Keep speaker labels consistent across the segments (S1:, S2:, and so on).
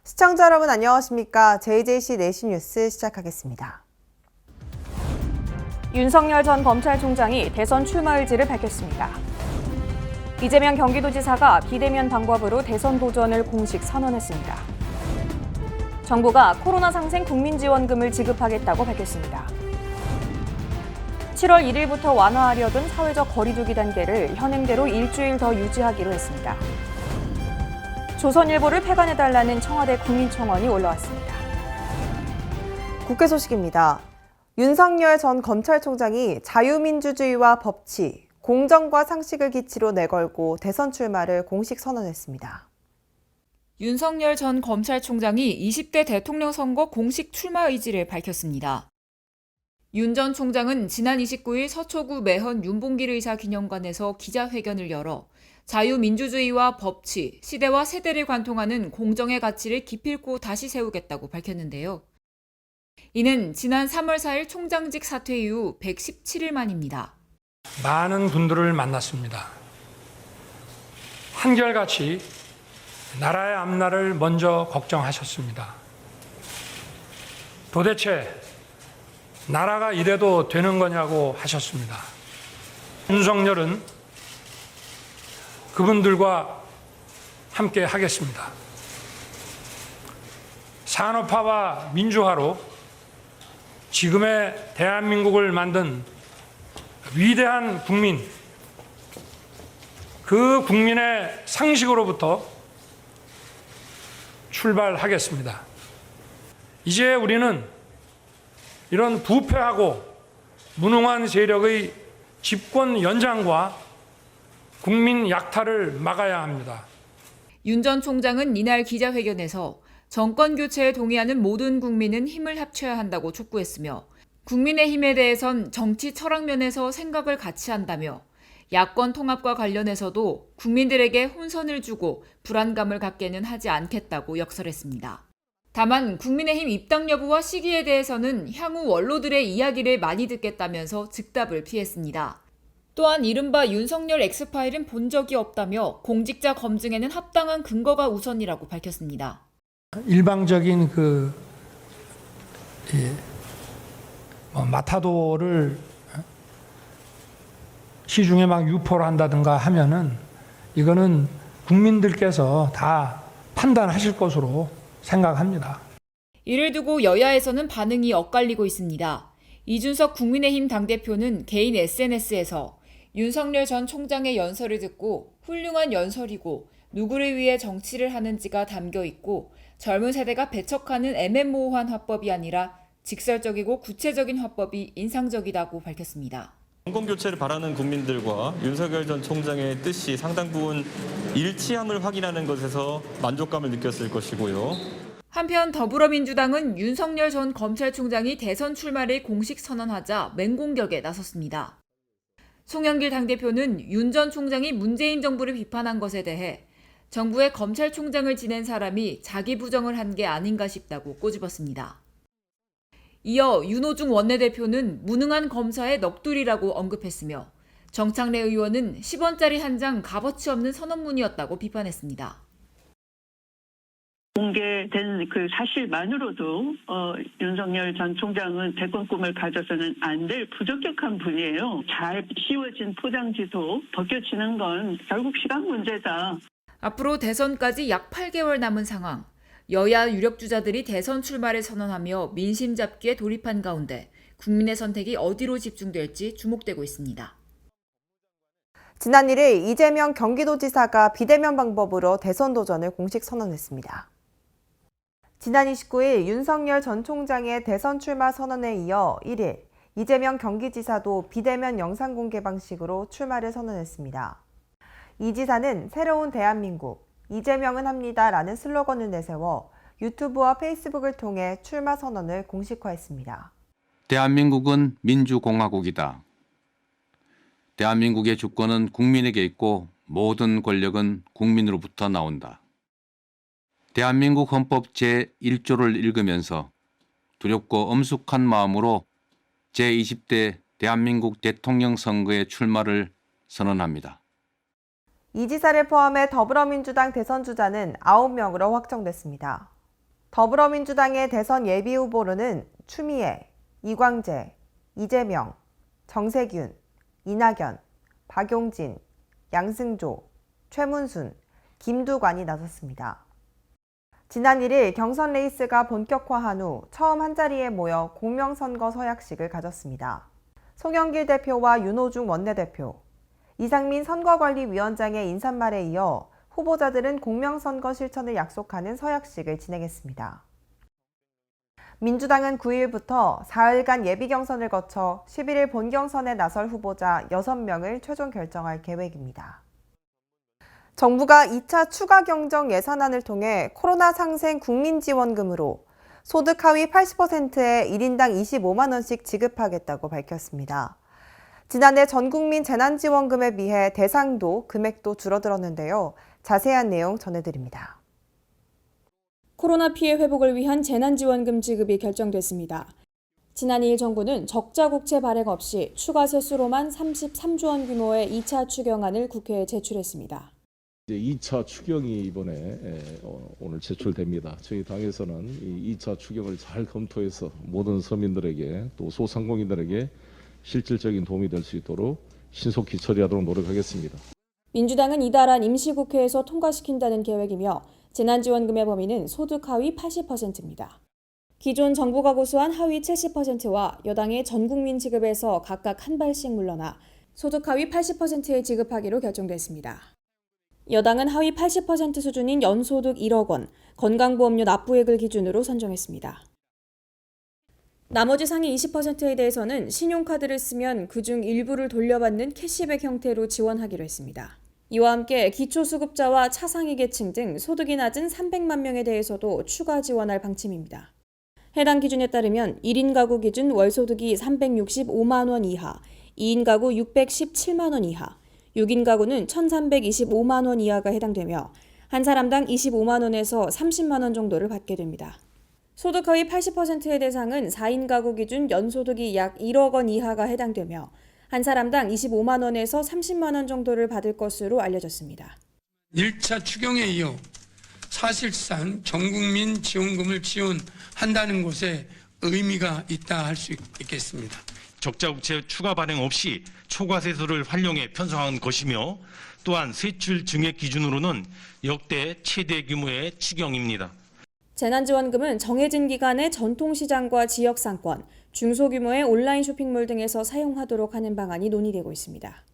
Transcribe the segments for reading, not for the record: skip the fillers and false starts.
S1: 시청자 여러분 안녕하십니까? JJC 내신 뉴스 시작하겠습니다.
S2: 윤석열 전 검찰총장이 대선 출마 의지를 밝혔습니다. 이재명 경기도지사가 비대면 방법으로 대선 도전을 공식 선언했습니다. 정부가 코로나 상생 국민지원금을 지급하겠다고 밝혔습니다. 7월 1일부터 완화하려던 사회적 거리두기 단계를 현행대로 일주일 더 유지하기로 했습니다. 조선일보를 폐간해달라는 청와대 국민청원이 올라왔습니다.
S1: 국회 소식입니다. 윤석열 전 검찰총장이 자유민주주의와 법치, 공정과 상식을 기치로 내걸고 대선 출마를 공식 선언했습니다.
S3: 윤석열 전 검찰총장이 20대 대통령 선거 공식 출마 의지를 밝혔습니다. 윤 전 총장은 지난 29일 서초구 매헌 윤봉길 의사 기념관에서 기자회견을 열어 자유민주주의와 법치, 시대와 세대를 관통하는 공정의 가치를 기필코 다시 세우겠다고 밝혔는데요. 이는 지난 3월 4일 총장직 사퇴 이후 117일 만입니다.
S4: 많은 분들을 만났습니다. 한결같이 나라의 앞날을 먼저 걱정하셨습니다. 도대체 나라가 이래도 되는 거냐고 하셨습니다. 윤석열은 그분들과 함께 하겠습니다. 산업화와 민주화로 지금의 대한민국을 만든 위대한 국민, 그 국민의 상식으로부터 출발하겠습니다. 이제 우리는 이런 부패하고 무능한 세력의 집권 연장과 국민 약탈을 막아야 합니다.
S3: 윤 전 총장은 이날 기자회견에서 정권 교체에 동의하는 모든 국민은 힘을 합쳐야 한다고 촉구했으며 국민의힘에 대해선 정치 철학 면에서 생각을 같이 한다며 야권 통합과 관련해서도 국민들에게 혼선을 주고 불안감을 갖게는 하지 않겠다고 역설했습니다. 다만 국민의힘 입당 여부와 시기에 대해서는 향후 원로들의 이야기를 많이 듣겠다면서 즉답을 피했습니다. 또한 이른바 윤석열 X파일은 본 적이 없다며 공직자 검증에는 합당한 근거가 우선이라고 밝혔습니다.
S4: 일방적인 마타도를 시중에 막 유포를 한다든가 하면은 이거는 국민들께서 다 판단하실 것으로 생각합니다.
S3: 이를 두고 여야에서는 반응이 엇갈리고 있습니다. 이준석 국민의힘 당대표는 개인 SNS에서 윤석열 전 총장의 연설을 듣고 훌륭한 연설이고 누구를 위해 정치를 하는지가 담겨 있고 젊은 세대가 배척하는 애매모호한 화법이 아니라 직설적이고 구체적인 화법이 인상적이다고 밝혔습니다.
S5: 정권 교체를 바라는 국민들과 윤석열 전 총장의 뜻이 상당 부분 일치함을 확인하는 것에서 만족감을 느꼈을 것이고요.
S3: 한편 더불어민주당은 윤석열 전 검찰총장이 대선 출마를 공식 선언하자 맹공격에 나섰습니다. 송영길 당대표는 윤 전 총장이 문재인 정부를 비판한 것에 대해 정부의 검찰총장을 지낸 사람이 자기 부정을 한 게 아닌가 싶다고 꼬집었습니다. 이어 윤호중 원내대표는 무능한 검사의 넋두리라고 언급했으며 정창래 의원은 10원짜리 한 장 값어치 없는 선언문이었다고 비판했습니다.
S6: 공개된 그 사실만으로도 윤석열 전 총장은 대권 꿈을 가져서는 안 될 부적격한 분이에요. 잘 씌워진 포장지도 벗겨지는 건 결국 시간 문제다.
S3: 앞으로 대선까지 약 8개월 남은 상황. 여야 유력주자들이 대선 출마를 선언하며 민심 잡기에 돌입한 가운데 국민의 선택이 어디로 집중될지 주목되고 있습니다.
S1: 지난 1일 이재명 경기도지사가 비대면 방법으로 대선 도전을 공식 선언했습니다. 지난 29일 윤석열 전 총장의 대선 출마 선언에 이어 1일 이재명 경기지사도 비대면 영상 공개 방식으로 출마를 선언했습니다. 이 지사는 새로운 대한민국, 이재명은 합니다라는 슬로건을 내세워 유튜브와 페이스북을 통해 출마 선언을 공식화했습니다.
S7: 대한민국은 민주공화국이다. 대한민국의 주권은 국민에게 있고 모든 권력은 국민으로부터 나온다. 대한민국 헌법 제1조를 읽으면서 두렵고 엄숙한 마음으로 제20대 대한민국 대통령 선거에 출마를 선언합니다.
S1: 이 지사를 포함해 더불어민주당 대선 주자는 9명으로 확정됐습니다. 더불어민주당의 대선 예비후보로는 추미애, 이광재, 이재명, 정세균, 이낙연, 박용진, 양승조, 최문순, 김두관이 나섰습니다. 지난 1일 경선 레이스가 본격화한 후 처음 한자리에 모여 공명선거 서약식을 가졌습니다. 송영길 대표와 윤호중 원내대표, 이상민 선거관리위원장의 인사말에 이어 후보자들은 공명선거 실천을 약속하는 서약식을 진행했습니다. 민주당은 9일부터 4일간 예비경선을 거쳐 11일 본경선에 나설 후보자 6명을 최종 결정할 계획입니다. 정부가 2차 추가 경정 예산안을 통해 코로나 상생 국민지원금으로 소득 하위 80%에 1인당 25만 원씩 지급하겠다고 밝혔습니다. 지난해 전국민 재난지원금에 비해 대상도 금액도 줄어들었는데요. 자세한 내용 전해드립니다.
S2: 코로나 피해 회복을 위한 재난지원금 지급이 결정됐습니다. 지난 2일 정부는 적자 국채 발행 없이 추가 세수로만 33조 원 규모의 2차 추경안을 국회에 제출했습니다.
S8: 2차 추경이 이번에 오늘 제출됩니다. 저희 당에서는 이 2차 추경을 잘 검토해서 모든 서민들에게 또 소상공인들에게 실질적인 도움이 될 수 있도록 신속히 처리하도록 노력하겠습니다.
S2: 민주당은 이달 안 임시국회에서 통과시킨다는 계획이며 재난지원금의 범위는 소득 하위 80%입니다. 기존 정부가 고수한 하위 70%와 여당의 전국민 지급에서 각각 한 발씩 물러나 소득 하위 80%에 지급하기로 결정됐습니다. 여당은 하위 80% 수준인 연소득 1억 원, 건강보험료 납부액을 기준으로 선정했습니다. 나머지 상위 20%에 대해서는 신용카드를 쓰면 그중 일부를 돌려받는 캐시백 형태로 지원하기로 했습니다. 이와 함께 기초수급자와 차상위 계층 등 소득이 낮은 300만 명에 대해서도 추가 지원할 방침입니다. 해당 기준에 따르면 1인 가구 기준 월소득이 365만 원 이하, 2인 가구 617만 원 이하, 6인 가구는 1,325만 원 이하가 해당되며 한 사람당 25만 원에서 30만 원 정도를 받게 됩니다. 소득 하위 80%의 대상은 4인 가구 기준 연소득이 약 1억 원 이하가 해당되며 한 사람당 25만 원에서 30만 원 정도를 받을 것으로 알려졌습니다.
S9: 1차 추경에 이어 사실상 전국민 지원금을 지원한다는 것에 의미가 있다 할 수 있겠습니다.
S10: 적자 국채 추가 발행 없이 초과세수를 활용해 편성한 것이며 또한 세출 증액 기준으로는 역대 최대 규모의 추경입니다.
S2: 재난지원금은 정해진 기간에 전통시장과 지역상권, 중소규모의 온라인 쇼핑몰 등에서 사용하도록 하는 방안이 논의되고 있습니다.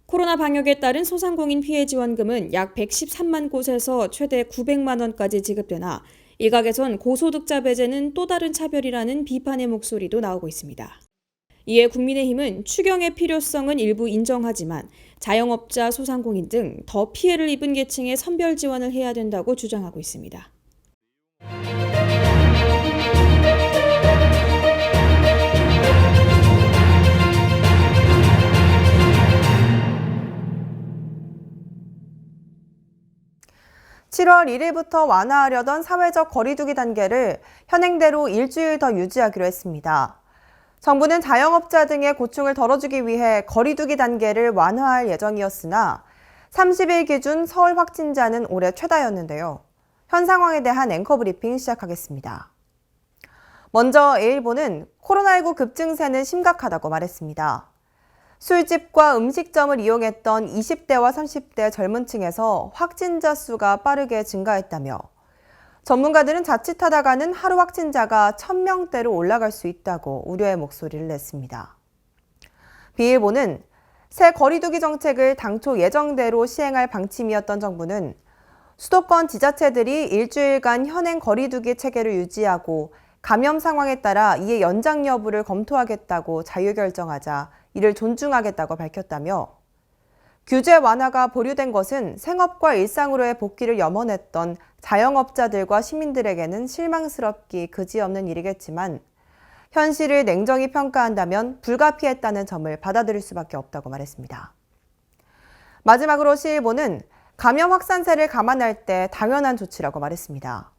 S2: 코로나 방역에 따른 소상공인 피해 지원금은 약 113만 곳에서 최대 900만 원까지 지급되나 일각에선 고소득자 배제는 또 다른 차별이라는 비판의 목소리도 나오고 있습니다. 이에 국민의힘은 추경의 필요성은 일부 인정하지만 자영업자, 소상공인 등 더 피해를 입은 계층에 선별 지원을 해야 된다고 주장하고 있습니다.
S1: (7월 1일부터) 완화하려던 사회적 거리두기 단계를 현행대로 일주일 더 유지하기로 했습니다. 정부는 자영업자 등의 고충을 덜어주기 위해 거리두기 단계를 완화할 예정이었으나 30일 기준 서울 확진자는 올해 최다였는데요. 현 상황에 대한 앵커 브리핑 시작하겠습니다. 먼저 A일보는 코로나19 급증세는 심각하다고 말했습니다. 술집과 음식점을 이용했던 20대와 30대 젊은 층에서 확진자 수가 빠르게 증가했다며 전문가들은 자칫하다가는 하루 확진자가 1,000명대로 올라갈 수 있다고 우려의 목소리를 냈습니다. B일보는 새 거리두기 정책을 당초 예정대로 시행할 방침이었던 정부는 수도권 지자체들이 일주일간 현행 거리두기 체계를 유지하고 감염 상황에 따라 이에 연장 여부를 검토하겠다고 자유결정하자 이를 존중하겠다고 밝혔다며 규제 완화가 보류된 것은 생업과 일상으로의 복귀를 염원했던 자영업자들과 시민들에게는 실망스럽기 그지없는 일이겠지만 현실을 냉정히 평가한다면 불가피했다는 점을 받아들일 수밖에 없다고 말했습니다. 마지막으로 시일보는 감염 확산세를 감안할 때 당연한 조치라고 말했습니다.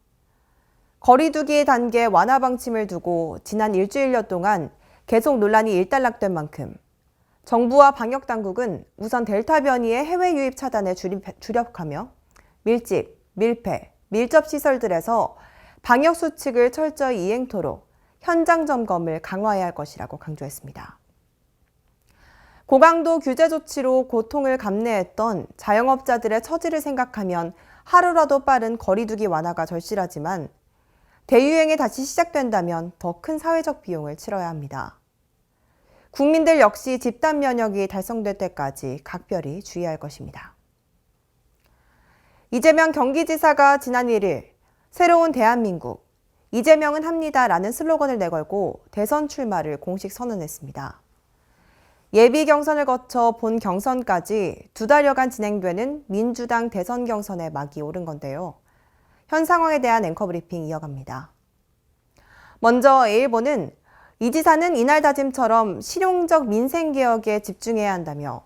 S1: 거리두기 단계 완화 방침을 두고 지난 일주일여 동안 계속 논란이 일단락된 만큼 정부와 방역당국은 우선 델타 변이의 해외 유입 차단에 주력하며 밀집, 밀폐, 밀접 시설들에서 방역 수칙을 철저히 이행토록 현장 점검을 강화해야 할 것이라고 강조했습니다. 고강도 규제 조치로 고통을 감내했던 자영업자들의 처지를 생각하면 하루라도 빠른 거리두기 완화가 절실하지만 대유행이 다시 시작된다면 더 큰 사회적 비용을 치러야 합니다. 국민들 역시 집단 면역이 달성될 때까지 각별히 주의할 것입니다. 이재명 경기지사가 지난 1일 새로운 대한민국, 이재명은 합니다라는 슬로건을 내걸고 대선 출마를 공식 선언했습니다. 예비 경선을 거쳐 본 경선까지 2달여간 진행되는 민주당 대선 경선의 막이 오른 건데요. 현 상황에 대한 앵커 브리핑 이어갑니다. 먼저 A일보는 이 지사는 이날 다짐처럼 실용적 민생개혁에 집중해야 한다며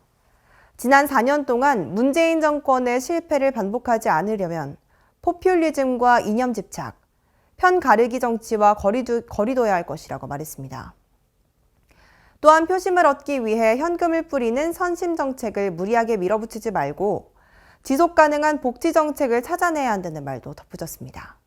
S1: 지난 4년 동안 문재인 정권의 실패를 반복하지 않으려면 포퓰리즘과 이념 집착, 편 가르기 정치와 거리둬야 할 것이라고 말했습니다. 또한 표심을 얻기 위해 현금을 뿌리는 선심 정책을 무리하게 밀어붙이지 말고 지속 가능한 복지 정책을 찾아내야 한다는 말도 덧붙였습니다.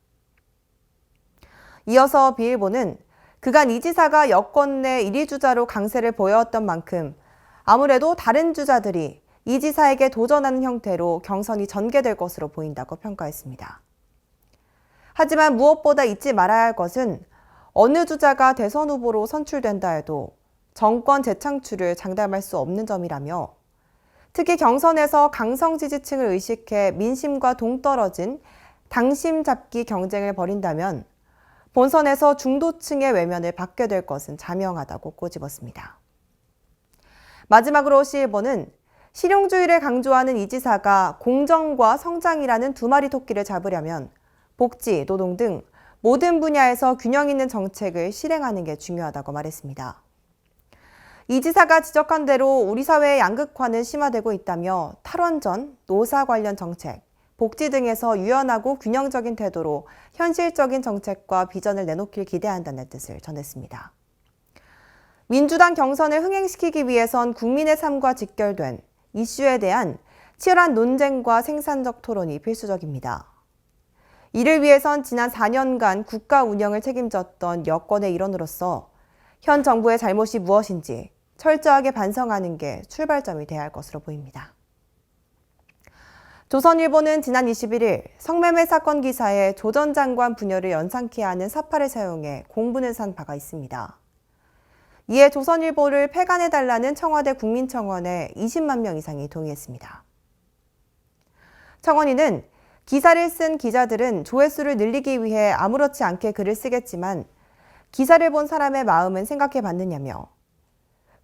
S1: 이어서 B일보는 그간 이 지사가 여권 내 1위 주자로 강세를 보여왔던 만큼 아무래도 다른 주자들이 이 지사에게 도전하는 형태로 경선이 전개될 것으로 보인다고 평가했습니다. 하지만 무엇보다 잊지 말아야 할 것은 어느 주자가 대선 후보로 선출된다 해도 정권 재창출을 장담할 수 없는 점이라며 특히 경선에서 강성 지지층을 의식해 민심과 동떨어진 당심 잡기 경쟁을 벌인다면 본선에서 중도층의 외면을 받게 될 것은 자명하다고 꼬집었습니다. 마지막으로 C일보는 실용주의를 강조하는 이 지사가 공정과 성장이라는 두 마리 토끼를 잡으려면 복지, 노동 등 모든 분야에서 균형 있는 정책을 실행하는 게 중요하다고 말했습니다. 이 지사가 지적한 대로 우리 사회의 양극화는 심화되고 있다며 탈원전, 노사 관련 정책, 복지 등에서 유연하고 균형적인 태도로 현실적인 정책과 비전을 내놓길 기대한다는 뜻을 전했습니다. 민주당 경선을 흥행시키기 위해선 국민의 삶과 직결된 이슈에 대한 치열한 논쟁과 생산적 토론이 필수적입니다. 이를 위해선 지난 4년간 국가 운영을 책임졌던 여권의 일원으로서 현 정부의 잘못이 무엇인지 철저하게 반성하는 게 출발점이 돼야 할 것으로 보입니다. 조선일보는 지난 21일 성매매 사건 기사에 조 전 장관 분열을 연상케 하는 사파를 사용해 공분을 산 바가 있습니다. 이에 조선일보를 폐간해달라는 청와대 국민청원에 20만 명 이상이 동의했습니다. 청원인은 기사를 쓴 기자들은 조회수를 늘리기 위해 아무렇지 않게 글을 쓰겠지만 기사를 본 사람의 마음은 생각해 봤느냐며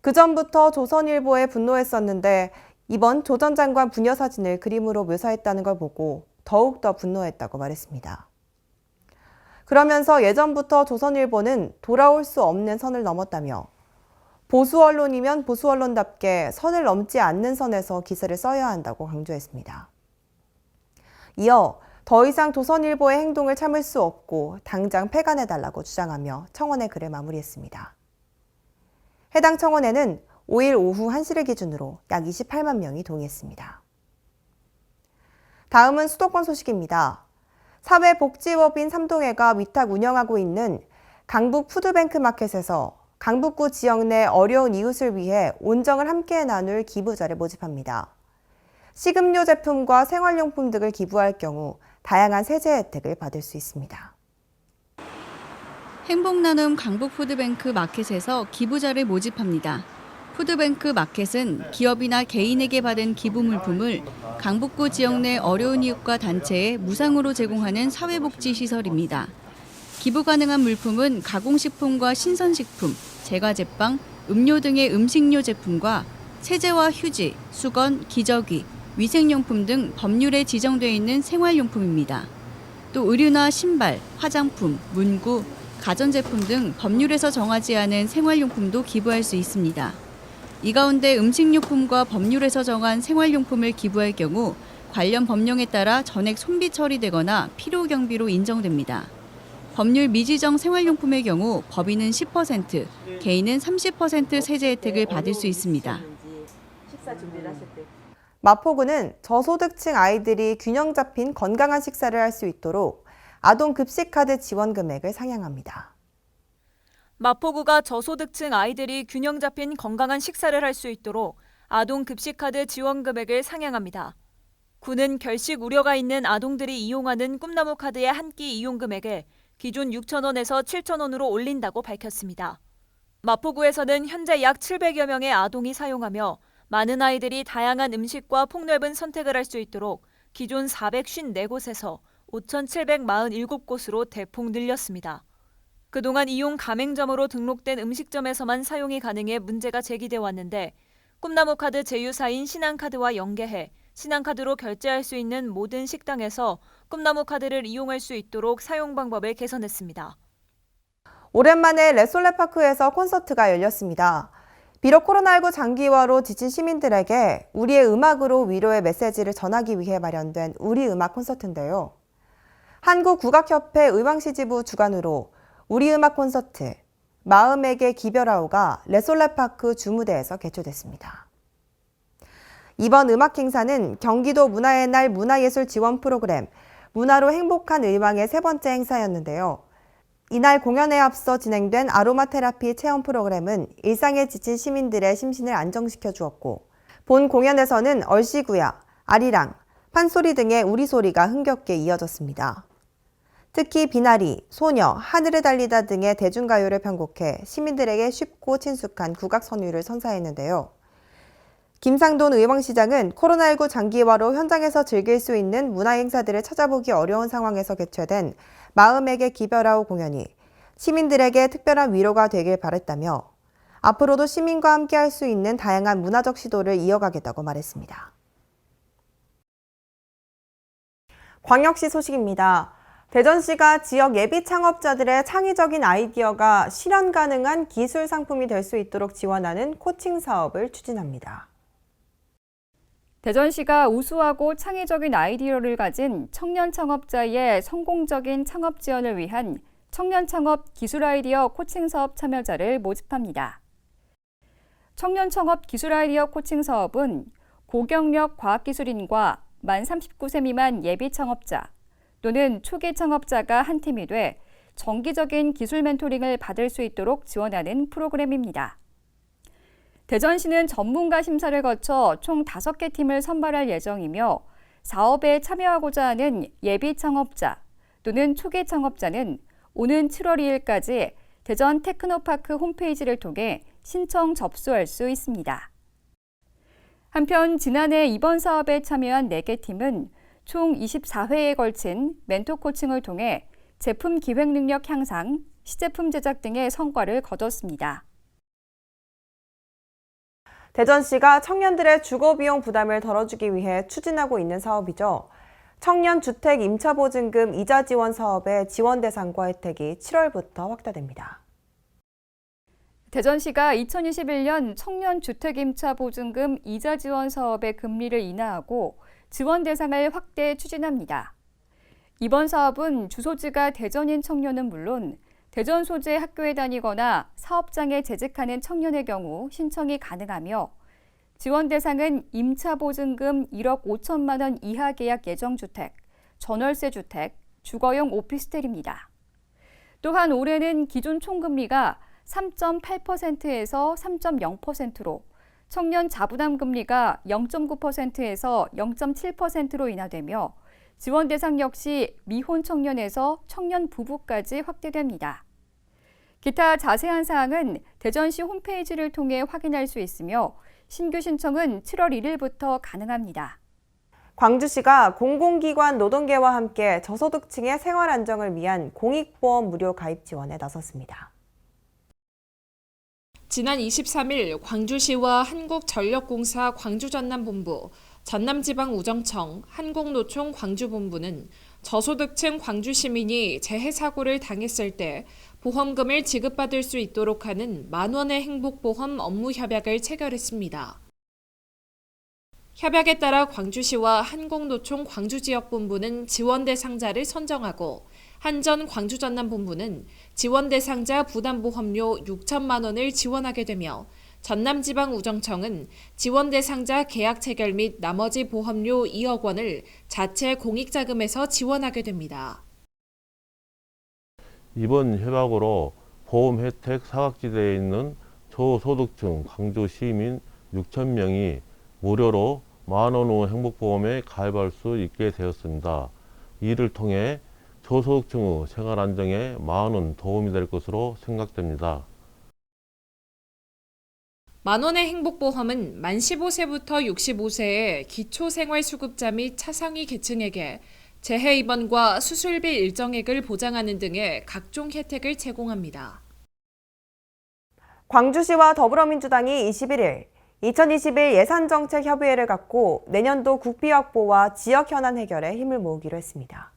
S1: 그전부터 조선일보에 분노했었는데 이번 조 전 장관 부녀 사진을 그림으로 묘사했다는 걸 보고 더욱더 분노했다고 말했습니다. 그러면서 예전부터 조선일보는 돌아올 수 없는 선을 넘었다며 보수 언론이면 보수 언론답게 선을 넘지 않는 선에서 기사를 써야 한다고 강조했습니다. 이어 더 이상 조선일보의 행동을 참을 수 없고 당장 폐간해달라고 주장하며 청원의 글을 마무리했습니다. 해당 청원에는 5일 오후 1시를 기준으로 약 28만 명이 동의했습니다. 다음은 수도권 소식입니다. 사회복지법인 삼동회가 위탁 운영하고 있는 강북 푸드뱅크 마켓에서 강북구 지역 내 어려운 이웃을 위해 온정을 함께 나눌 기부자를 모집합니다. 식음료 제품과 생활용품 등을 기부할 경우 다양한 세제 혜택을 받을 수 있습니다.
S11: 행복나눔 강북푸드뱅크 마켓에서 기부자를 모집합니다. 푸드뱅크 마켓은 기업이나 개인에게 받은 기부 물품을 강북구 지역 내 어려운 이웃과 단체에 무상으로 제공하는 사회복지 시설입니다. 기부 가능한 물품은 가공식품과 신선식품, 제과제빵, 음료 등의 음식료 제품과 세제와 휴지, 수건, 기저귀, 위생용품 등 법률에 지정되어 있는 생활용품입니다. 또 의류나 신발, 화장품, 문구, 가전제품 등 법률에서 정하지 않은 생활용품도 기부할 수 있습니다. 이 가운데 음식료품과 법률에서 정한 생활용품을 기부할 경우 관련 법령에 따라 전액 손비 처리되거나 필요 경비로 인정됩니다. 법률 미지정 생활용품의 경우 법인은 10%, 개인은 30% 세제 혜택을 받을 수 있습니다.
S1: 마포구는 저소득층 아이들이 균형 잡힌 건강한 식사를 할 수 있도록 아동 급식카드 지원 금액을 상향합니다.
S2: 마포구가 저소득층 아이들이 균형 잡힌 건강한 식사를 할 수 있도록 아동 급식카드 지원 금액을 상향합니다. 구는 결식 우려가 있는 아동들이 이용하는 꿈나무 카드의 한 끼 이용 금액을 기존 6,000원에서 7,000원으로 올린다고 밝혔습니다. 마포구에서는 현재 약 700여 명의 아동이 사용하며 많은 아이들이 다양한 음식과 폭넓은 선택을 할 수 있도록 기존 454곳에서 5,747곳으로 대폭 늘렸습니다. 그동안 이용 가맹점으로 등록된 음식점에서만 사용이 가능해 문제가 제기돼 왔는데 꿈나무 카드 제휴사인 신한카드와 연계해 신한카드로 결제할 수 있는 모든 식당에서 꿈나무 카드를 이용할 수 있도록 사용 방법을 개선했습니다.
S1: 오랜만에 레솔레파크에서 콘서트가 열렸습니다. 비록 코로나19 장기화로 지친 시민들에게 우리의 음악으로 위로의 메시지를 전하기 위해 마련된 우리 음악 콘서트인데요. 한국국악협회 의왕시지부 주관으로 우리 음악 콘서트 마음에게 기별하오가 레솔레파크 주무대에서 개최됐습니다. 이번 음악 행사는 경기도 문화의 날 문화예술 지원 프로그램 문화로 행복한 의왕의 세 번째 행사였는데요. 이날 공연에 앞서 진행된 아로마 테라피 체험 프로그램은 일상에 지친 시민들의 심신을 안정시켜 주었고 본 공연에서는 얼씨구야, 아리랑, 판소리 등의 우리 소리가 흥겹게 이어졌습니다. 특히 비나리, 소녀, 하늘을 달리다 등의 대중가요를 편곡해 시민들에게 쉽고 친숙한 국악 선율을 선사했는데요. 김상돈 의왕시장은 코로나19 장기화로 현장에서 즐길 수 있는 문화 행사들을 찾아보기 어려운 상황에서 개최된 마음에게 기별하오 공연이 시민들에게 특별한 위로가 되길 바랬다며 앞으로도 시민과 함께 할 수 있는 다양한 문화적 시도를 이어가겠다고 말했습니다. 광역시 소식입니다. 대전시가 지역 예비 창업자들의 창의적인 아이디어가 실현 가능한 기술 상품이 될 수 있도록 지원하는 코칭 사업을 추진합니다.
S2: 대전시가 우수하고 창의적인 아이디어를 가진 청년 창업자의 성공적인 창업 지원을 위한 청년 창업 기술 아이디어 코칭 사업 참여자를 모집합니다. 청년 창업 기술 아이디어 코칭 사업은 고경력 과학기술인과 만 39세 미만 예비 창업자 또는 초기 창업자가 한 팀이 돼 정기적인 기술 멘토링을 받을 수 있도록 지원하는 프로그램입니다. 대전시는 전문가 심사를 거쳐 총 5개 팀을 선발할 예정이며 사업에 참여하고자 하는 예비 창업자 또는 초기 창업자는 오는 7월 2일까지 대전 테크노파크 홈페이지를 통해 신청 접수할 수 있습니다. 한편 지난해 이번 사업에 참여한 4개 팀은 총 24회에 걸친 멘토 코칭을 통해 제품 기획 능력 향상, 시제품 제작 등의 성과를 거뒀습니다.
S1: 대전시가 청년들의 주거비용 부담을 덜어주기 위해 추진하고 있는 사업이죠. 청년주택 임차보증금 이자 지원 사업의 지원 대상과 혜택이 7월부터 확대됩니다.
S2: 대전시가 2021년 청년주택임차보증금 이자 지원 사업의 금리를 인하하고 지원 대상을 확대 추진합니다. 이번 사업은 주소지가 대전인 청년은 물론 대전 소재 학교에 다니거나 사업장에 재직하는 청년의 경우 신청이 가능하며 지원 대상은 임차보증금 1억 5천만 원 이하 계약 예정주택, 전월세 주택, 주거용 오피스텔입니다. 또한 올해는 기존 총금리가 3.8%에서 3.0%로 청년 자부담 금리가 0.9%에서 0.7%로 인하되며 지원 대상 역시 미혼 청년에서 청년 부부까지 확대됩니다. 기타 자세한 사항은 대전시 홈페이지를 통해 확인할 수 있으며 신규 신청은 7월 1일부터 가능합니다.
S1: 광주시가 공공기관 노동계와 함께 저소득층의 생활 안정을 위한 공익보험 무료 가입 지원에 나섰습니다.
S12: 지난 23일 광주시와 한국전력공사 광주전남본부, 전남지방우정청, 한국노총 광주본부는 저소득층 광주시민이 재해사고를 당했을 때 보험금을 지급받을 수 있도록 하는 만원의 행복보험 업무협약을 체결했습니다. 협약에 따라 광주시와 한국노총 광주지역본부는 지원 대상자를 선정하고 한전 광주전남본부는 지원 대상자 부담보험료 6천만 원을 지원하게 되며 전남지방우정청은 지원 대상자 계약 체결 및 나머지 보험료 2억 원을 자체 공익자금에서 지원하게 됩니다.
S13: 이번 협약으로 보험 혜택 사각지대에 있는 저소득층 광주 시민 6,000명이 무료로 만원 후 행복보험에 가입할 수 있게 되었습니다. 이를 통해 저소득층의 생활 안정에 많은 도움이 될 것으로 생각됩니다.
S12: 만원의 행복보험은 만 15세부터 65세의 기초생활수급자 및 차상위 계층에게 재해 입원과 수술비 일정액을 보장하는 등의 각종 혜택을 제공합니다.
S1: 광주시와 더불어민주당이 21일 2021 예산정책협의회를 갖고 내년도 국비 확보와 지역 현안 해결에 힘을 모으기로 했습니다.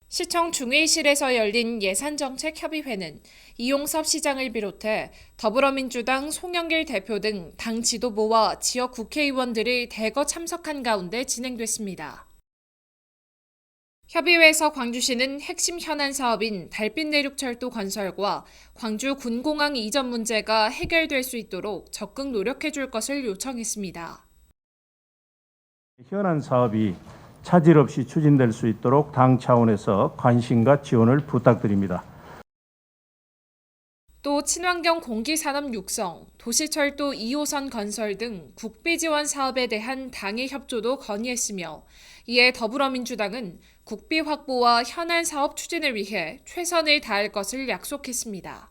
S12: 시청 중회의실에서 열린 예산정책협의회는 이용섭 시장을 비롯해 더불어민주당 송영길 대표 등 당 지도부와 지역 국회의원들이 대거 참석한 가운데 진행됐습니다. 협의회에서 광주시는 핵심 현안 사업인 달빛 내륙철도 건설과 광주 군공항 이전 문제가 해결될 수 있도록 적극 노력해 줄 것을 요청했습니다.
S14: 현안 사업이 차질 없이 추진될 수 있도록 당 차원에서 관심과 지원을 부탁드립니다.
S12: 또 친환경 공기산업 육성, 도시철도 2호선 건설 등 국비 지원 사업에 대한 당의 협조도 건의했으며 이에 더불어민주당은 국비 확보와 현안 사업 추진을 위해 최선을 다할 것을 약속했습니다.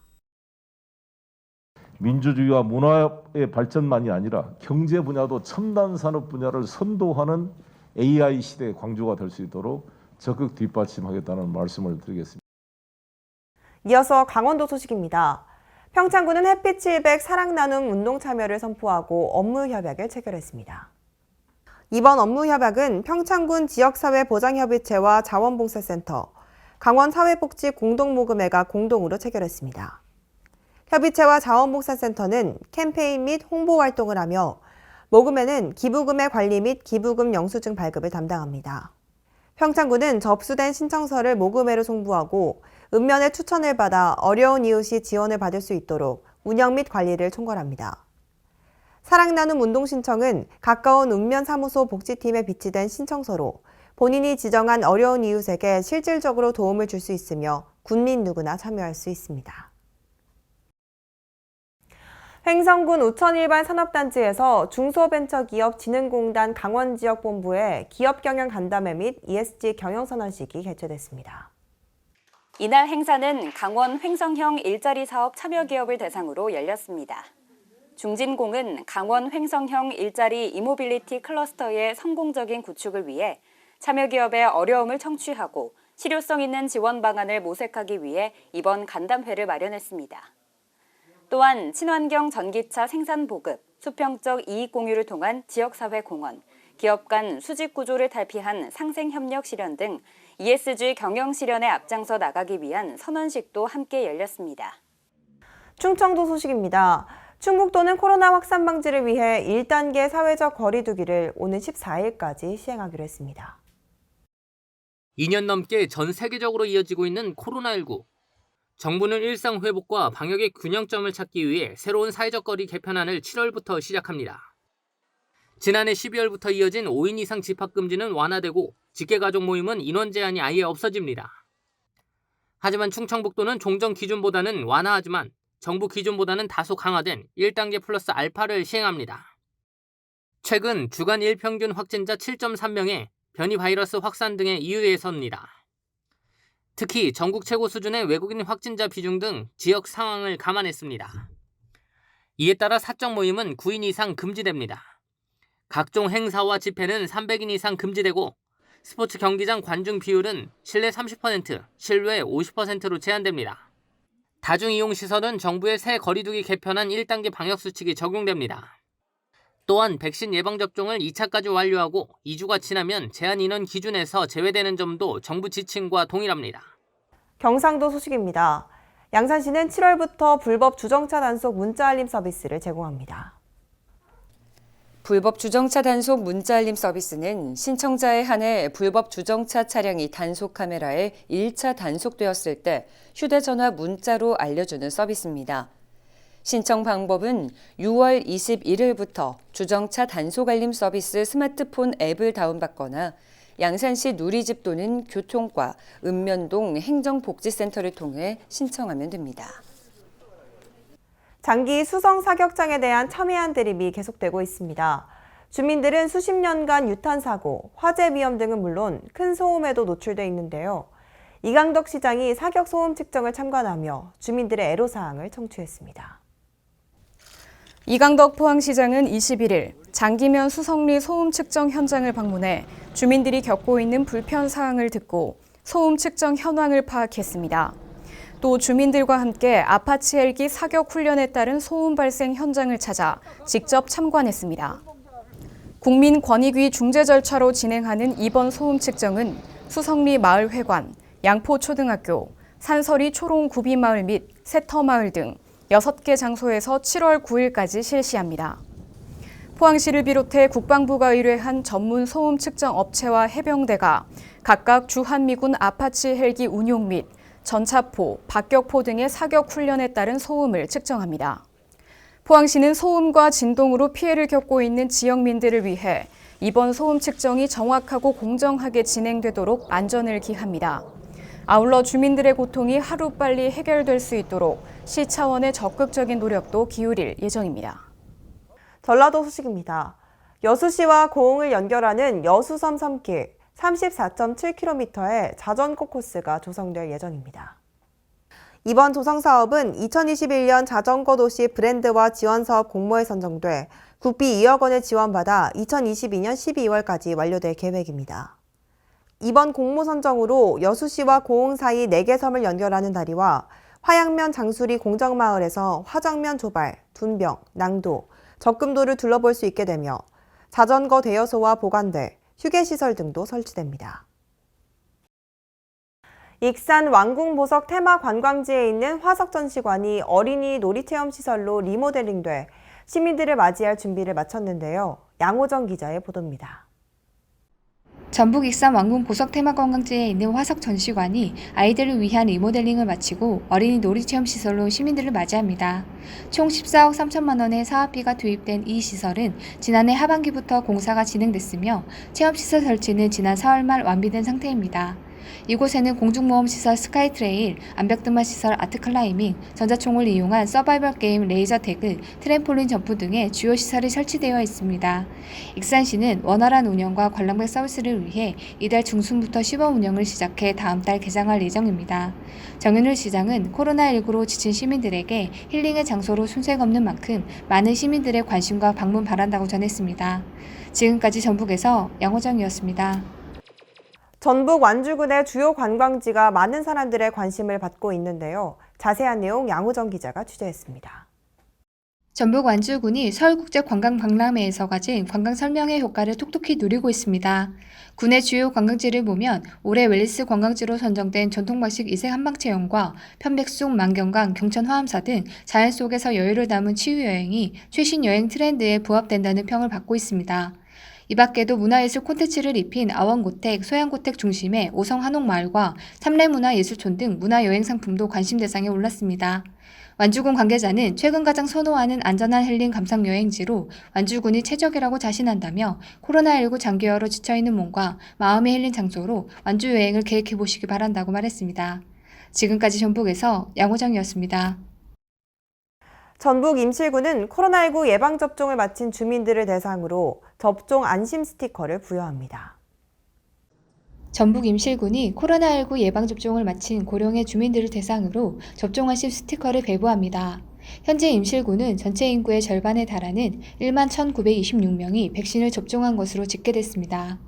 S8: 민주주의와 문화의 발전만이 아니라 경제 분야도 첨단 산업 분야를 선도하는 AI 시대의 광주가 될 수 있도록 적극 뒷받침하겠다는 말씀을 드리겠습니다.
S1: 이어서 강원도 소식입니다. 평창군은 햇빛 700 사랑 나눔 운동 참여를 선포하고 업무 협약을 체결했습니다. 이번 업무 협약은 평창군 지역사회보장협의체와 자원봉사센터, 강원사회복지 공동모금회가 공동으로 체결했습니다. 협의체와 자원봉사센터는 캠페인 및 홍보 활동을 하며 모금회는 기부금의 관리 및 기부금 영수증 발급을 담당합니다. 평창군은 접수된 신청서를 모금회로 송부하고 읍면의 추천을 받아 어려운 이웃이 지원을 받을 수 있도록 운영 및 관리를 총괄합니다. 사랑나눔 운동 신청은 가까운 읍면 사무소 복지팀에 비치된 신청서로 본인이 지정한 어려운 이웃에게 실질적으로 도움을 줄 수 있으며 군민 누구나 참여할 수 있습니다. 횡성군 우천일반 산업단지에서 중소벤처기업진흥공단 강원지역본부의 기업경영 간담회 및 ESG 경영선언식이 개최됐습니다.
S15: 이날 행사는 강원 횡성형 일자리 사업 참여기업을 대상으로 열렸습니다. 중진공은 강원 횡성형 일자리 이모빌리티 클러스터의 성공적인 구축을 위해 참여기업의 어려움을 청취하고 실효성 있는 지원 방안을 모색하기 위해 이번 간담회를 마련했습니다. 또한 친환경 전기차 생산 보급, 수평적 이익 공유를 통한 지역사회 공헌, 기업 간 수직 구조를 탈피한 상생협력 실현 등 ESG 경영 실현에 앞장서 나가기 위한 선언식도 함께 열렸습니다.
S1: 충청도 소식입니다. 충북도는 코로나 확산 방지를 위해 1단계 사회적 거리 두기를 오는 14일까지 시행하기로 했습니다.
S16: 2년 넘게 전 세계적으로 이어지고 있는 코로나19. 정부는 일상 회복과 방역의 균형점을 찾기 위해 새로운 사회적 거리 개편안을 7월부터 시작합니다. 지난해 12월부터 이어진 5인 이상 집합 금지는 완화되고 직계가족 모임은 인원 제한이 아예 없어집니다. 하지만 충청북도는 종전 기준보다는 완화하지만 정부 기준보다는 다소 강화된 1단계 플러스 알파를 시행합니다. 최근 주간 일평균 확진자 7.3명에 변이 바이러스 확산 등의 이유에서입니다. 특히 전국 최고 수준의 외국인 확진자 비중 등 지역 상황을 감안했습니다. 이에 따라 사적 모임은 9인 이상 금지됩니다. 각종 행사와 집회는 300인 이상 금지되고 스포츠 경기장 관중 비율은 실내 30%, 실외 50%로 제한됩니다. 다중이용시설은 정부의 새 거리두기 개편안 1단계 방역수칙이 적용됩니다. 또한 백신 예방접종을 2차까지 완료하고 2주가 지나면 제한 인원 기준에서 제외되는 점도 정부 지침과 동일합니다.
S1: 경상도 소식입니다. 양산시는 7월부터 불법 주정차 단속 문자 알림 서비스를 제공합니다.
S17: 불법 주정차 단속 문자 알림 서비스는 신청자에 한해 불법 주정차 차량이 단속 카메라에 1차 단속되었을 때 휴대전화 문자로 알려주는 서비스입니다. 신청 방법은 6월 21일부터 주정차 단속 알림 서비스 스마트폰 앱을 다운받거나 양산시 누리집 또는 교통과, 읍면동 행정복지센터를 통해 신청하면 됩니다.
S1: 장기 수성 사격장에 대한 첨예한 대립이 계속되고 있습니다. 주민들은 수십 년간 유탄 사고, 화재 위험 등은 물론 큰 소음에도 노출돼 있는데요. 이강덕 시장이 사격 소음 측정을 참관하며 주민들의 애로사항을 청취했습니다.
S2: 이강덕 포항시장은 21일 장기면 수성리 소음 측정 현장을 방문해 주민들이 겪고 있는 불편 사항을 듣고 소음 측정 현황을 파악했습니다. 또 주민들과 함께 아파치 헬기 사격 훈련에 따른 소음 발생 현장을 찾아 직접 참관했습니다. 국민권익위 중재 절차로 진행하는 이번 소음 측정은 수성리 마을회관, 양포초등학교, 산서리 초롱구비마을 및 세터마을 등 6개 장소에서 7월 9일까지 실시합니다. 포항시를 비롯해 국방부가 의뢰한 전문 소음 측정 업체와 해병대가 각각 주한미군 아파치 헬기 운용 및 전차포, 박격포 등의 사격 훈련에 따른 소음을 측정합니다. 포항시는 소음과 진동으로 피해를 겪고 있는 지역민들을 위해 이번 소음 측정이 정확하고 공정하게 진행되도록 안전을 기합니다. 아울러 주민들의 고통이 하루빨리 해결될 수 있도록 시 차원의 적극적인 노력도 기울일 예정입니다.
S1: 전라도 소식입니다. 여수시와 고흥을 연결하는 여수섬 섬길 34.7km의 자전거 코스가 조성될 예정입니다. 이번 조성 사업은 2021년 자전거 도시 브랜드화 지원 사업 공모에 선정돼 국비 2억 원을 지원받아 2022년 12월까지 완료될 계획입니다. 이번 공모 선정으로 여수시와 고흥 사이 4개 섬을 연결하는 다리와 화양면 장수리 공정마을에서 화정면 조발, 둔병, 낭도, 적금도를 둘러볼 수 있게 되며 자전거 대여소와 보관대, 휴게시설 등도 설치됩니다. 익산 왕궁보석 테마 관광지에 있는 화석전시관이 어린이 놀이체험시설로 리모델링돼 시민들을 맞이할 준비를 마쳤는데요. 양호정 기자의 보도입니다.
S18: 전북 익산 왕궁 보석 테마관광지에 있는 화석 전시관이 아이들을 위한 리모델링을 마치고 어린이 놀이체험 시설로 시민들을 맞이합니다. 총 14억 3천만 원의 사업비가 투입된 이 시설은 지난해 하반기부터 공사가 진행됐으며 체험시설 설치는 지난 4월 말 완비된 상태입니다. 이곳에는 공중모험시설 스카이트레일, 암벽등반시설 아트클라이밍, 전자총을 이용한 서바이벌 게임 레이저 태그, 트램폴린 점프 등의 주요 시설이 설치되어 있습니다. 익산시는 원활한 운영과 관람객 서비스를 위해 이달 중순부터 시범 운영을 시작해 다음 달 개장할 예정입니다. 정윤을 시장은 코로나19로 지친 시민들에게 힐링의 장소로 손색 없는 만큼 많은 시민들의 관심과 방문 바란다고 전했습니다. 지금까지 전북에서 양호정이었습니다.
S1: 전북 완주군의 주요 관광지가 많은 사람들의 관심을 받고 있는데요. 자세한 내용 양호정 기자가 취재했습니다.
S18: 전북 완주군이 서울국제관광박람회에서 가진 관광 설명회 효과를 톡톡히 누리고 있습니다. 군의 주요 관광지를 보면 올해 웰리스 관광지로 선정된 전통방식 이색 한방체험과 편백숲, 만경강, 경천 화암사 등 자연 속에서 여유를 담은 치유여행이 최신 여행 트렌드에 부합된다는 평을 받고 있습니다. 이 밖에도 문화예술 콘텐츠를 입힌 아원고택, 소양고택 중심의 오성 한옥마을과 삼례문화예술촌 등 문화여행 상품도 관심 대상에 올랐습니다. 완주군 관계자는 최근 가장 선호하는 안전한 힐링 감상 여행지로 완주군이 최적이라고 자신한다며 코로나19 장기화로 지쳐있는 몸과 마음의 힐링 장소로 완주 여행을 계획해보시기 바란다고 말했습니다. 지금까지 전북에서 양호정이었습니다.
S1: 전북 임실군은 코로나19 예방접종을 마친 주민들을 대상으로 접종 안심 스티커를 부여합니다.
S18: 전북 임실군이 코로나19 예방접종을 마친 고령의 주민들을 대상으로 접종 안심 스티커를 배부합니다. 현재 임실군은 전체 인구의 절반에 달하는 1만 1,926명이 백신을 접종한 것으로 집계됐습니다.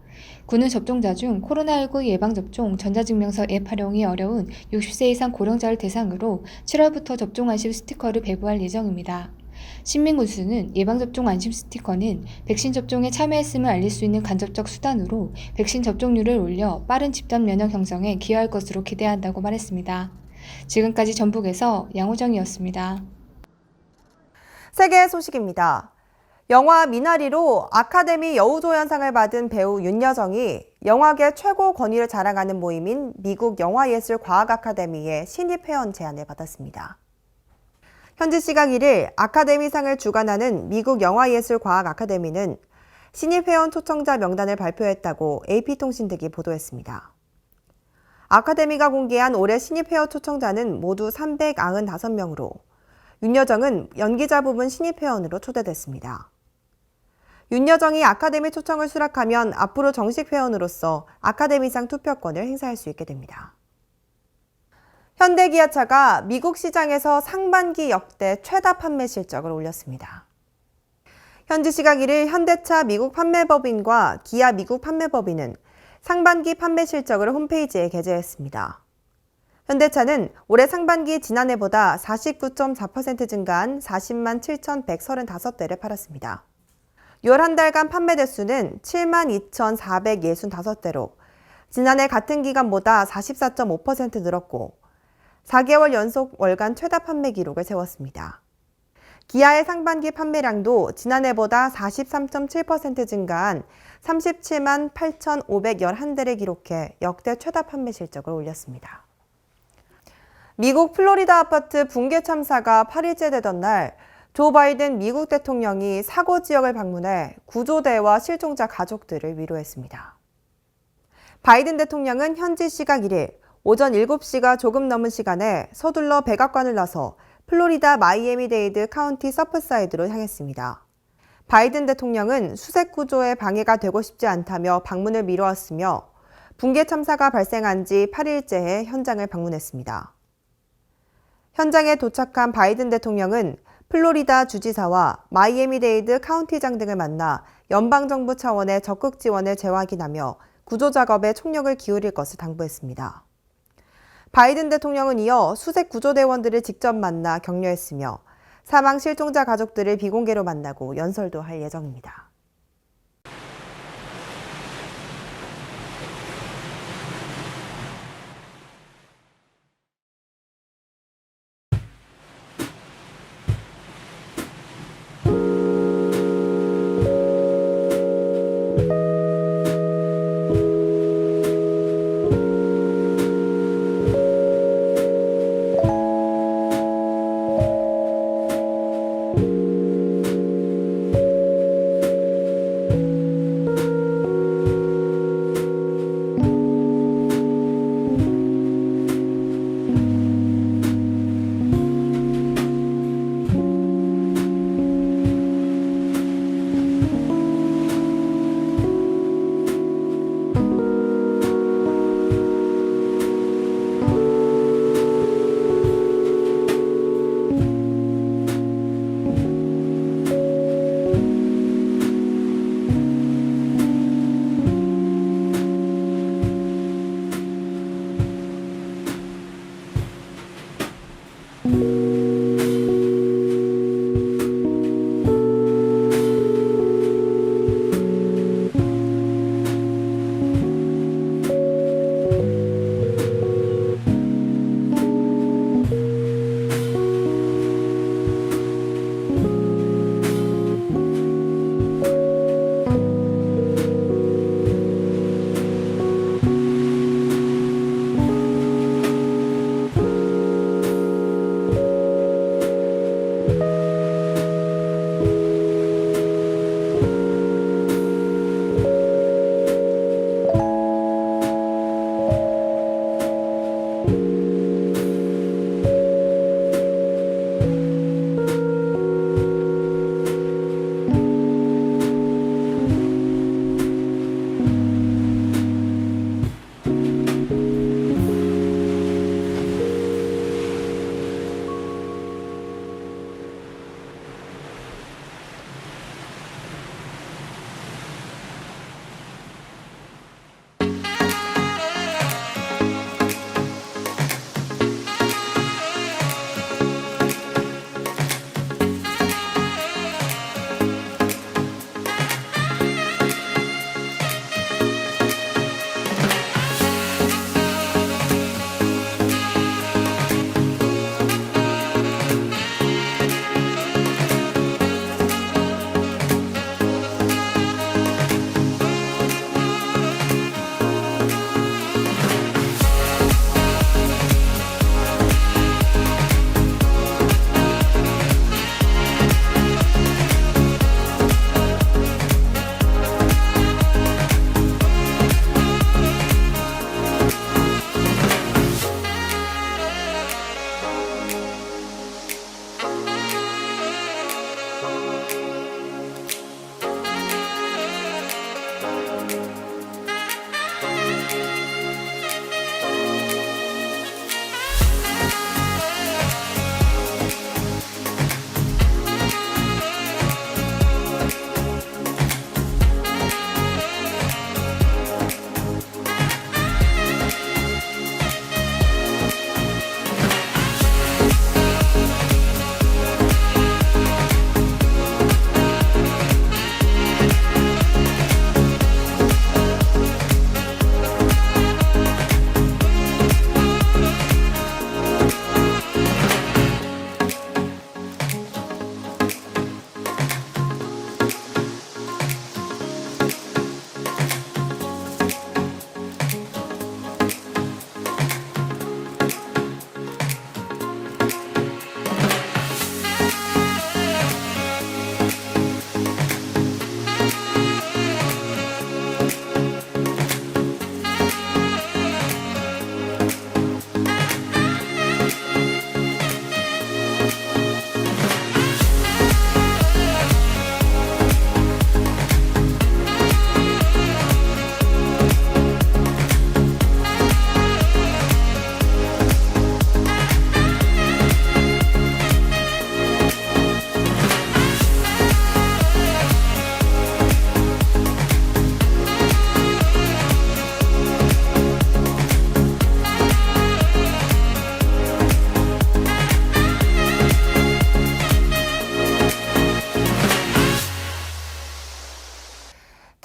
S18: 군은 접종자 중 코로나19 예방접종 전자증명서 앱 활용이 어려운 60세 이상 고령자를 대상으로 7월부터 접종 안심 스티커를 배부할 예정입니다. 신민군수는 예방접종 안심 스티커는 백신 접종에 참여했음을 알릴 수 있는 간접적 수단으로 백신 접종률을 올려 빠른 집단 면역 형성에 기여할 것으로 기대한다고 말했습니다. 지금까지 전북에서 양호정이었습니다.
S1: 세계 소식입니다. 영화 미나리로 아카데미 여우조연상을 받은 배우 윤여정이 영화계 최고 권위를 자랑하는 모임인 미국 영화예술과학 아카데미의 신입 회원 제안을 받았습니다. 현지 시각 1일 아카데미상을 주관하는 미국 영화예술과학 아카데미는 신입 회원 초청자 명단을 발표했다고 AP통신 등이 보도했습니다. 아카데미가 공개한 올해 신입 회원 초청자는 모두 395명으로 윤여정은 연기자 부분 신입 회원으로 초대됐습니다. 윤여정이 아카데미 초청을 수락하면 앞으로 정식 회원으로서 아카데미상 투표권을 행사할 수 있게 됩니다. 현대기아차가 미국 시장에서 상반기 역대 최다 판매 실적을 올렸습니다. 현지 시각 1일 현대차 미국 판매법인과 기아 미국 판매법인은 상반기 판매 실적을 홈페이지에 게재했습니다. 현대차는 올해 상반기 지난해보다 49.4% 증가한 40만 7,135대를 팔았습니다. 6월 한 달간 판매 대수는 7만 2,465대로 지난해 같은 기간보다 44.5% 늘었고 4개월 연속 월간 최다 판매 기록을 세웠습니다. 기아의 상반기 판매량도 지난해보다 43.7% 증가한 37만 8,511대를 기록해 역대 최다 판매 실적을 올렸습니다. 미국 플로리다 아파트 붕괴 참사가 8일째 되던 날, 조 바이든 미국 대통령이 사고 지역을 방문해 구조대와 실종자 가족들을 위로했습니다. 바이든 대통령은 현지 시각 1일 오전 7시가 조금 넘은 시간에 서둘러 백악관을 나서 플로리다 마이애미데이드 카운티 서프사이드로 향했습니다. 바이든 대통령은 수색 구조에 방해가 되고 싶지 않다며 방문을 미뤄왔으며 붕괴 참사가 발생한 지 8일째에 현장을 방문했습니다. 현장에 도착한 바이든 대통령은 플로리다 주지사와 마이애미데이드 카운티장 등을 만나 연방정부 차원의 적극 지원을 재확인하며 구조 작업에 총력을 기울일 것을 당부했습니다. 바이든 대통령은 이어 수색 구조대원들을 직접 만나 격려했으며 사망 실종자 가족들을 비공개로 만나고 연설도 할 예정입니다.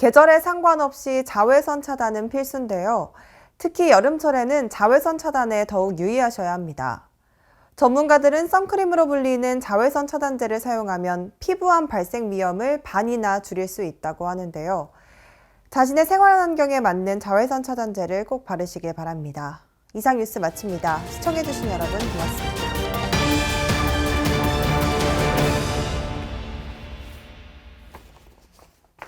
S1: 계절에 상관없이 자외선 차단은 필수인데요. 특히 여름철에는 자외선 차단에 더욱 유의하셔야 합니다. 전문가들은 선크림으로 불리는 자외선 차단제를 사용하면 피부암 발생 위험을 반이나 줄일 수 있다고 하는데요. 자신의 생활 환경에 맞는 자외선 차단제를 꼭 바르시길 바랍니다. 이상 뉴스 마칩니다. 시청해주신 여러분 고맙습니다.